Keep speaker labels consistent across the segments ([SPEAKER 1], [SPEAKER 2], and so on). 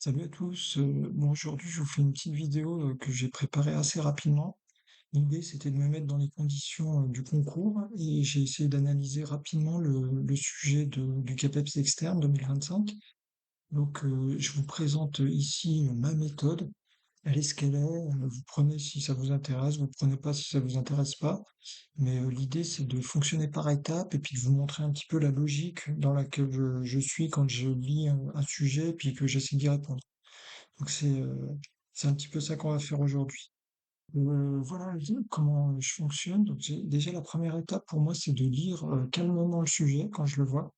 [SPEAKER 1] Salut à tous. Bon, aujourd'hui, je vous fais une petite vidéo que j'ai préparée assez rapidement. L'idée, c'était de me mettre dans les conditions du concours et j'ai essayé d'analyser rapidement le sujet du CAPEPS externe 2025. Donc, je vous présente ici ma méthode. Elle est ce qu'elle est. Vous prenez si ça vous intéresse, vous prenez pas si ça vous intéresse pas. Mais l'idée, c'est de fonctionner par étapes et puis de vous montrer un petit peu la logique dans laquelle je suis quand je lis un sujet et puis que j'essaie d'y répondre. Donc c'est un petit peu ça qu'on va faire aujourd'hui. Voilà comment je fonctionne. Donc déjà la première étape pour moi, c'est de lire calmement le sujet quand je le vois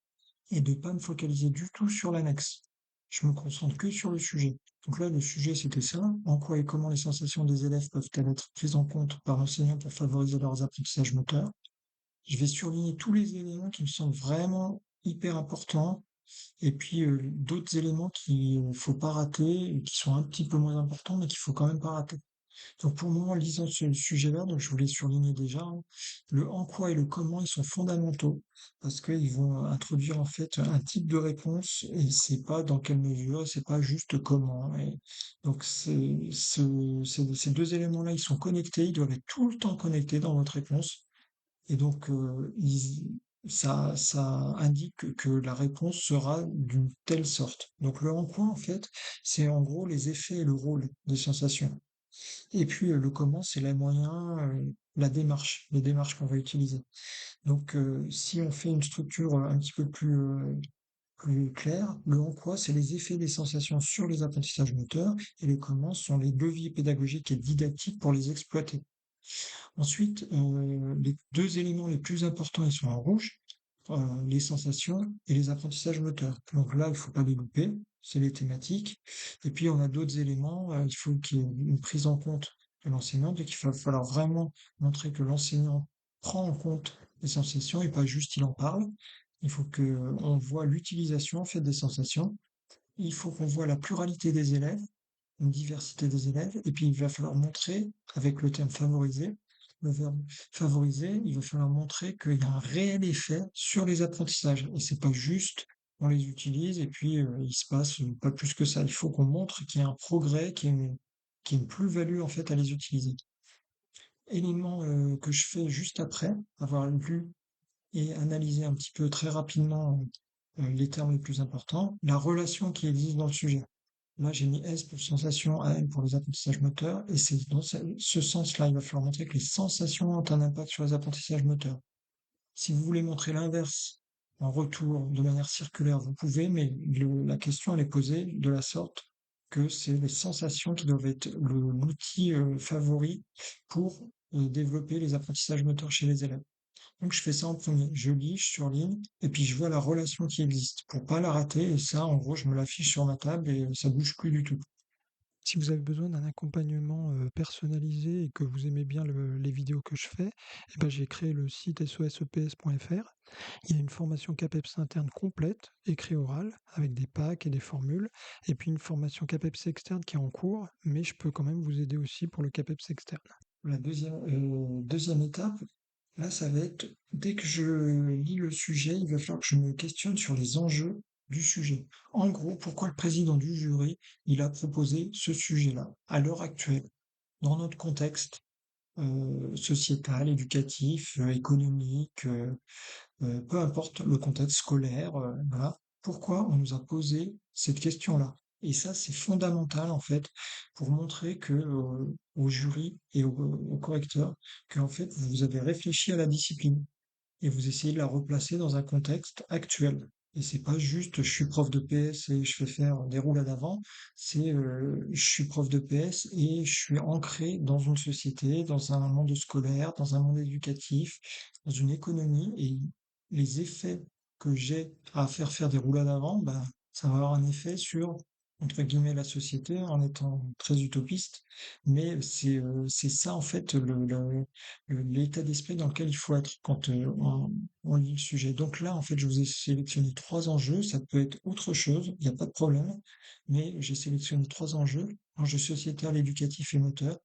[SPEAKER 1] et de pas me focaliser du tout sur l'annexe. Je me concentre que sur le sujet. Donc là, le sujet, c'était ça. En quoi et comment les sensations des élèves peuvent-elles être prises en compte par l'enseignant pour favoriser leurs apprentissages moteurs? Je vais surligner tous les éléments qui me semblent vraiment hyper importants et puis d'autres éléments qu'il faut pas rater, et qui sont un petit peu moins importants, mais qu'il faut quand même pas rater. Donc pour moi, en lisant ce sujet-là, donc je voulais surligner déjà, hein, le en quoi et le comment, ils sont fondamentaux, parce qu'ils vont introduire en fait un type de réponse, et c'est pas dans quelle mesure, c'est pas juste comment. Et donc ces deux éléments-là, ils sont connectés, ils doivent être tout le temps connectés dans votre réponse. Et donc, ça indique que la réponse sera d'une telle sorte. Donc, le en quoi, en fait, c'est en gros les effets et le rôle des sensations. Et puis, le comment, c'est les moyens, la démarche, les démarches qu'on va utiliser. Donc, si on fait une structure un petit peu plus claire, le en quoi, c'est les effets des sensations sur les apprentissages moteurs, et les comment sont les leviers pédagogiques et didactiques pour les exploiter. Ensuite, les deux éléments les plus importants, ils sont en rouge, les sensations et les apprentissages moteurs. Donc là, il faut pas les louper, c'est les thématiques. Et puis, on a d'autres éléments, il faut qu'il y ait une prise en compte de l'enseignant, donc il va falloir vraiment montrer que l'enseignant prend en compte les sensations et pas juste il en parle. Il faut que on voit l'utilisation en fait des sensations. Il faut qu'on voit la pluralité des élèves, une diversité des élèves, et puis il va falloir montrer, avec le terme favoriser, le verbe favoriser, il va falloir montrer qu'il y a un réel effet sur les apprentissages, et c'est pas juste on les utilise et puis il se passe pas plus que ça. Il faut qu'on montre qu'il y a un progrès, qu'il y a une plus-value en fait à les utiliser. Élément que je fais juste après avoir lu et analysé un petit peu très rapidement les termes les plus importants, la relation qui existe dans le sujet. Là, j'ai mis S pour sensation, AM pour les apprentissages moteurs, et c'est dans ce sens-là, il va falloir montrer que les sensations ont un impact sur les apprentissages moteurs. Si vous voulez montrer l'inverse en retour de manière circulaire, vous pouvez, mais la question elle est posée de la sorte que c'est les sensations qui doivent être l'outil favori pour développer les apprentissages moteurs chez les élèves. Donc je fais ça en premier, je lis, je surligne, et puis je vois la relation qui existe pour pas la rater, et ça, en gros, je me l'affiche sur ma table et ça bouge plus du tout.
[SPEAKER 2] Si vous avez besoin d'un accompagnement, personnalisé et que vous aimez bien les vidéos que je fais, eh ben, j'ai créé le site soseps.fr. Il y a une formation CAPEPS interne complète, écrit oral, avec des packs et des formules, et puis une formation CAPEPS externe qui est en cours, mais je peux quand même vous aider aussi pour le CAPEPS externe.
[SPEAKER 1] La deuxième étape, là, ça va être, dès que je lis le sujet, il va falloir que je me questionne sur les enjeux du sujet. En gros, pourquoi le président du jury, il a proposé ce sujet-là, à l'heure actuelle, dans notre contexte sociétal, éducatif, économique, peu importe le contexte scolaire, voilà. Pourquoi on nous a posé cette question-là? Et ça, c'est fondamental en fait pour montrer que au jury et au correcteur que en fait vous avez réfléchi à la discipline et vous essayez de la replacer dans un contexte actuel. Et c'est pas juste je suis prof de PS et je fais faire des roulades avant, c'est je suis prof de PS et je suis ancré dans une société, dans un monde scolaire, dans un monde éducatif, dans une économie et les effets que j'ai à faire des roulades avant, ben, ça va avoir un effet sur entre guillemets la société en étant très utopiste, mais c'est ça en fait l'état d'esprit dans lequel il faut être quand on lit le sujet. Donc là, en fait, je vous ai sélectionné trois enjeux. Ça peut être autre chose, il n'y a pas de problème, mais j'ai sélectionné trois enjeux. Enjeu sociétal, éducatif et moteur.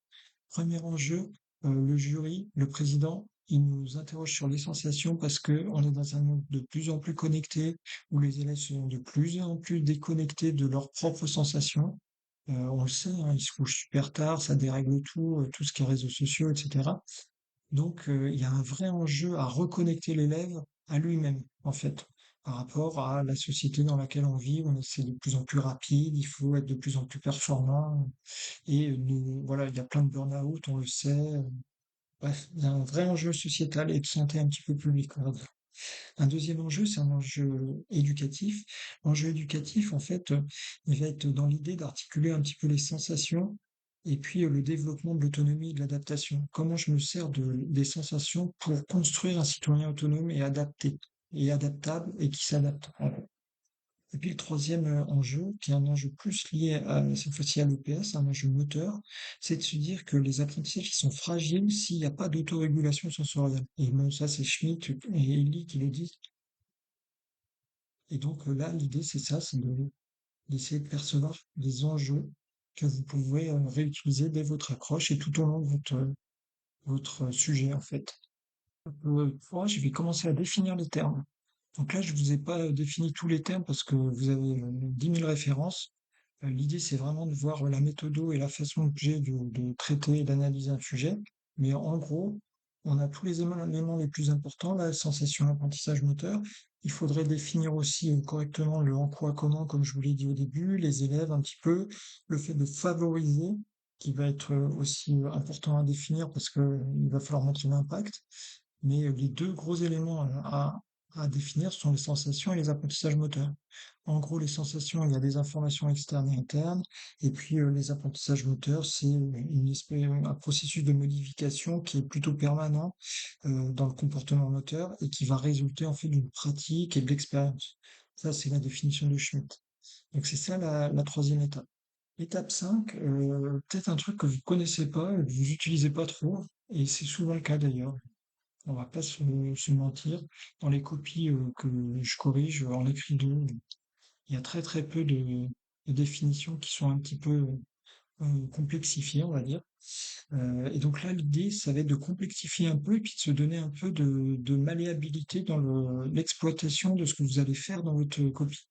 [SPEAKER 1] Premier enjeu, le jury, le président, il nous interroge sur les sensations parce que on est dans un monde de plus en plus connecté, où les élèves sont de plus en plus déconnectés de leurs propres sensations. On le sait, hein, ils se couchent super tard, ça dérègle tout ce qui est réseaux sociaux, etc. Donc, il y a un vrai enjeu à reconnecter l'élève à lui-même, en fait, par rapport à la société dans laquelle on vit, où c'est de plus en plus rapide, il faut être de plus en plus performant, et voilà, il y a plein de burn-out, on le sait. Bref, il y a un vrai enjeu sociétal et de santé un petit peu publique, on va dire. Un deuxième enjeu, c'est un enjeu éducatif. L'enjeu éducatif, en fait, il va être dans l'idée d'articuler un petit peu les sensations et puis le développement de l'autonomie et de l'adaptation. Comment je me sers des sensations pour construire un citoyen autonome et adapté, et adaptable et qui s'adapte. Et puis le troisième enjeu, qui est un enjeu plus lié cette fois-ci à l'EPS, un enjeu moteur, c'est de se dire que les apprentissages ils sont fragiles s'il n'y a pas d'autorégulation sensorielle. Et bon, ça c'est Schmitt et Ellie qui le disent. Et donc là, l'idée, c'est ça, d'essayer de percevoir les enjeux que vous pouvez réutiliser dès votre accroche et tout au long de votre sujet, en fait. Moi, je vais commencer à définir les termes. Donc là, je vous ai pas défini tous les termes parce que vous avez 10 000 références. L'idée, c'est vraiment de voir la méthode et la façon que j'ai de traiter et d'analyser un sujet. Mais en gros, on a tous les éléments les plus importants, la sensation, l'apprentissage moteur. Il faudrait définir aussi correctement le en quoi, comment, comme je vous l'ai dit au début, les élèves un petit peu, le fait de favoriser, qui va être aussi important à définir parce que il va falloir montrer l'impact. Mais les deux gros éléments à définir sont les sensations et les apprentissages moteurs. En gros, les sensations, il y a des informations externes et internes, et puis les apprentissages moteurs, c'est un processus de modification qui est plutôt permanent dans le comportement moteur et qui va résulter en fait d'une pratique et de l'expérience. Ça, c'est la définition de Schmitt. Donc c'est ça la troisième étape. Étape 5, peut-être un truc que vous connaissez pas, que vous utilisez pas trop, et c'est souvent le cas d'ailleurs. On va pas se mentir. Dans les copies que je corrige en écrit 2, il y a très très peu de définitions qui sont un petit peu complexifiées, on va dire. Et donc là, l'idée, ça va être de complexifier un peu et puis de se donner un peu de malléabilité dans l'exploitation de ce que vous allez faire dans votre copie.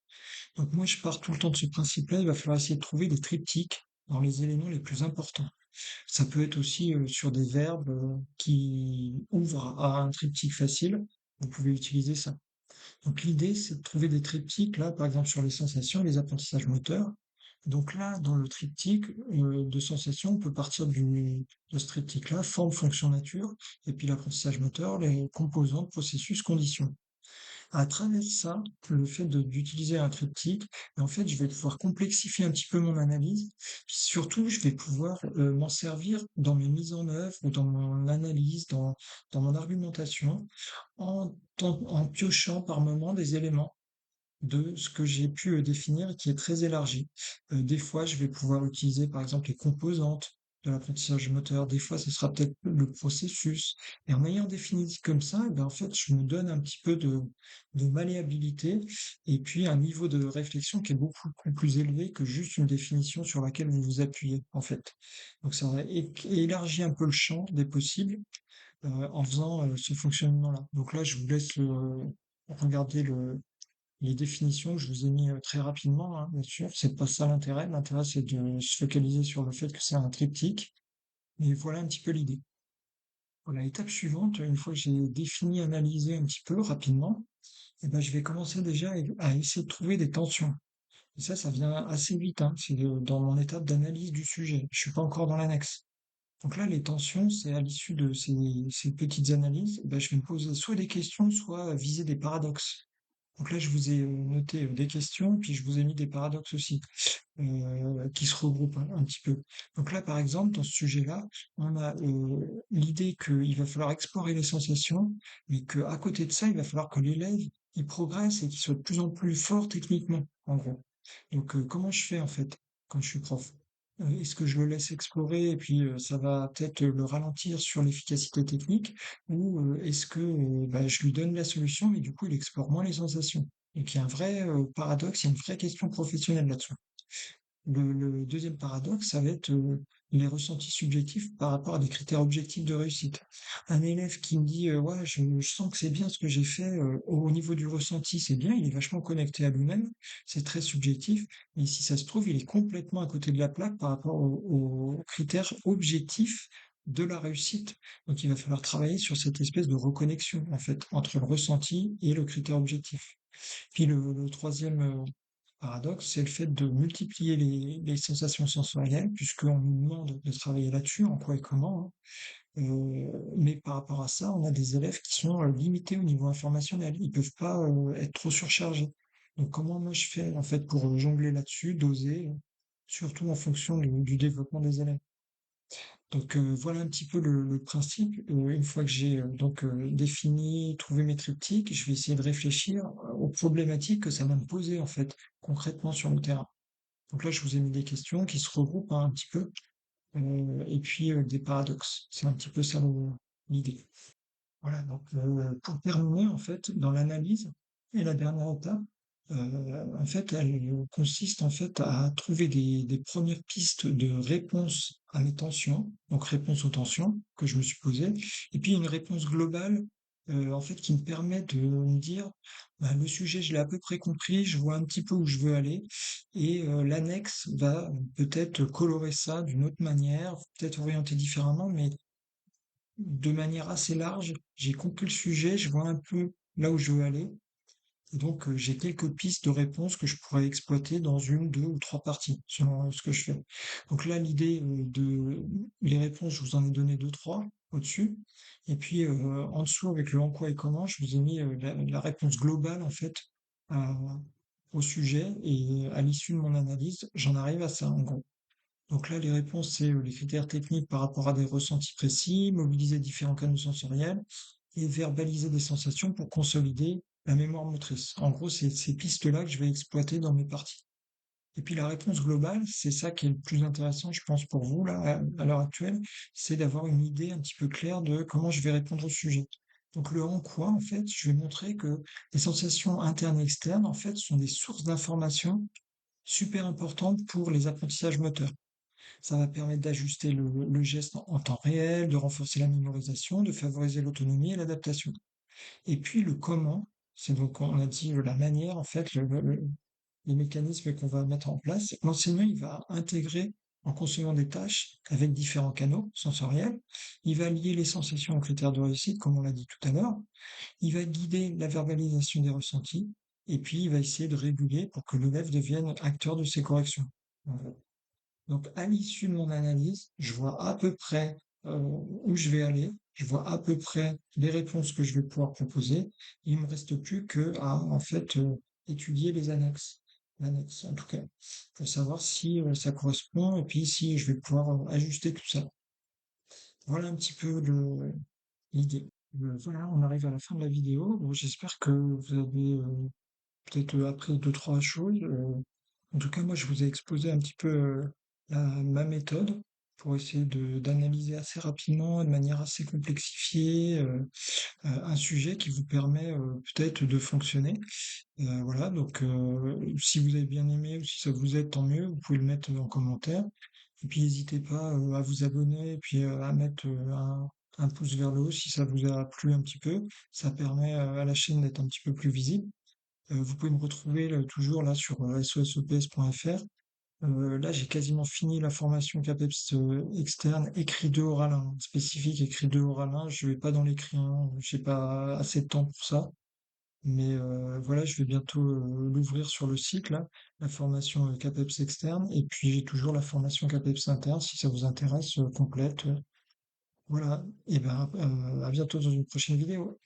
[SPEAKER 1] Donc moi, je pars tout le temps de ce principe-là. Il va falloir essayer de trouver des triptyques dans les éléments les plus importants. Ça peut être aussi sur des verbes qui ouvrent à un triptyque facile. Vous pouvez utiliser ça. Donc l'idée, c'est de trouver des triptyques, là, par exemple sur les sensations, les apprentissages moteurs. Donc là, dans le triptyque de sensations, on peut partir de ce triptyque-là, forme, fonction, nature, et puis l'apprentissage moteur, les composantes, processus, conditions. À travers ça, le fait d'utiliser un triptyque, en fait, je vais pouvoir complexifier un petit peu mon analyse. Puis surtout, je vais pouvoir m'en servir dans mes mises en œuvre, dans mon analyse, dans mon argumentation, en piochant par moments des éléments de ce que j'ai pu définir et qui est très élargi. Des fois, je vais pouvoir utiliser par exemple les composantes de l'apprentissage moteur, des fois ce sera peut-être le processus. Et en ayant défini comme ça, eh ben, en fait, je me donne un petit peu de malléabilité et puis un niveau de réflexion qui est beaucoup plus élevé que juste une définition sur laquelle vous vous appuyez, en fait. Donc ça va élargir un peu le champ des possibles en faisant ce fonctionnement-là. Donc là, je vous laisse regarder les définitions que je vous ai mis très rapidement, hein, bien sûr, c'est pas ça l'intérêt. L'intérêt, c'est de se focaliser sur le fait que c'est un triptyque. Mais voilà un petit peu l'idée. Voilà, étape suivante, une fois que j'ai défini, analysé un petit peu rapidement, eh ben, je vais commencer déjà à essayer de trouver des tensions. Et ça vient assez vite, hein. C'est dans mon étape d'analyse du sujet. Je suis pas encore dans l'annexe. Donc là, les tensions, c'est à l'issue de ces petites analyses, eh ben, je vais me poser soit des questions, soit viser des paradoxes. Donc là, je vous ai noté des questions, puis je vous ai mis des paradoxes aussi, qui se regroupent un petit peu. Donc là, par exemple, dans ce sujet-là, on a l'idée qu'il va falloir explorer les sensations, mais qu'à côté de ça, il va falloir que l'élève, il progresse et qu'il soit de plus en plus fort techniquement, en gros. Donc, comment je fais en fait quand je suis prof? Est-ce que je le laisse explorer et puis ça va peut-être le ralentir sur l'efficacité technique, ou est-ce que bah, je lui donne la solution, mais du coup il explore moins les sensations? Donc il y a un vrai paradoxe, il y a une vraie question professionnelle là-dessus. Le deuxième paradoxe, ça va être les ressentis subjectifs par rapport à des critères objectifs de réussite. Un élève qui me dit ouais, je sens que c'est bien ce que j'ai fait au niveau du ressenti, c'est bien, il est vachement connecté à lui-même, c'est très subjectif, mais si ça se trouve, il est complètement à côté de la plaque par rapport aux critères objectifs de la réussite. Donc il va falloir travailler sur cette espèce de reconnexion en fait entre le ressenti et le critère objectif. Puis le troisième paradoxe, c'est le fait de multiplier les sensations sensorielles, puisqu'on nous demande de travailler là-dessus, en quoi et comment, hein. Mais par rapport à ça, on a des élèves qui sont limités au niveau informationnel. Ils peuvent pas être trop surchargés. Donc comment moi je fais en fait pour jongler là-dessus, doser, surtout en fonction du développement des élèves. Donc voilà un petit peu le principe. Une fois que j'ai donc défini, trouvé mes triptyques, je vais essayer de réfléchir aux problématiques que ça va me poser en fait concrètement sur le terrain. Donc là, je vous ai mis des questions qui se regroupent hein, un petit peu, et puis des paradoxes. C'est un petit peu ça l'idée. Voilà, donc pour terminer, en fait, dans l'analyse, et la dernière étape, en fait, elle consiste en fait à trouver des premières pistes de réponse à mes tensions, donc réponse aux tensions que je me suis posées, et puis une réponse globale, en fait, qui me permet de me dire, bah, le sujet, je l'ai à peu près compris, je vois un petit peu où je veux aller, et l'annexe va peut-être colorer ça d'une autre manière, peut-être orienter différemment, mais de manière assez large. J'ai compris le sujet, je vois un peu là où je veux aller. Et donc, j'ai quelques pistes de réponses que je pourrais exploiter dans une, deux ou trois parties, selon ce que je fais. Donc là, l'idée de les réponses, je vous en ai donné deux, trois au-dessus. Et puis, en dessous, avec le en quoi et comment, je vous ai mis la réponse globale, en fait, à- au sujet. Et à l'issue de mon analyse, j'en arrive à ça, en gros. Donc là, les réponses, c'est les critères techniques par rapport à des ressentis précis, mobiliser différents canaux sensoriels et verbaliser des sensations pour consolider la mémoire motrice. En gros, c'est ces pistes-là que je vais exploiter dans mes parties. Et puis la réponse globale, c'est ça qui est le plus intéressant, je pense, pour vous, là, à l'heure actuelle, c'est d'avoir une idée un petit peu claire de comment je vais répondre au sujet. Donc le en quoi, en fait, je vais montrer que les sensations internes et externes, en fait, sont des sources d'informations super importantes pour les apprentissages moteurs. Ça va permettre d'ajuster le geste en temps réel, de renforcer la mémorisation, de favoriser l'autonomie et l'adaptation. Et puis le comment, c'est donc on a dit la manière, en fait, les mécanismes qu'on va mettre en place. L'enseignant, il va intégrer en concevant des tâches avec différents canaux sensoriels. Il va lier les sensations aux critères de réussite, comme on l'a dit tout à l'heure. Il va guider la verbalisation des ressentis. Et puis, il va essayer de réguler pour que l'élève devienne acteur de ses corrections. Voilà. Donc, à l'issue de mon analyse, je vois à peu près où je vais aller, je vois à peu près les réponses que je vais pouvoir proposer. Il me reste plus que à en fait étudier les annexes, l'annexe en tout cas, pour savoir si ça correspond et puis si je vais pouvoir ajuster tout ça. Voilà un petit peu l'idée. Voilà, on arrive à la fin de la vidéo. Bon, j'espère que vous avez peut-être appris deux, trois choses. En tout cas, moi, je vous ai exposé un petit peu ma méthode pour essayer d'analyser assez rapidement, de manière assez complexifiée, un sujet qui vous permet peut-être de fonctionner. Voilà, donc si vous avez bien aimé ou si ça vous aide, tant mieux, vous pouvez le mettre en commentaire. Et puis n'hésitez pas à vous abonner et puis à mettre un pouce vers le haut si ça vous a plu un petit peu. Ça permet à la chaîne d'être un petit peu plus visible. Vous pouvez me retrouver toujours là sur sosops.fr. Là, j'ai quasiment fini la formation CAPEPS externe, écrit 2 oral 1, spécifique écrit 2 oral 1. Je vais pas dans l'écrit 1, j'ai pas assez de temps pour ça. Mais voilà, je vais bientôt l'ouvrir sur le site, là, la formation CAPEPS externe. Et puis, j'ai toujours la formation CAPEPS interne, si ça vous intéresse, complète. Voilà, et ben à bientôt dans une prochaine vidéo.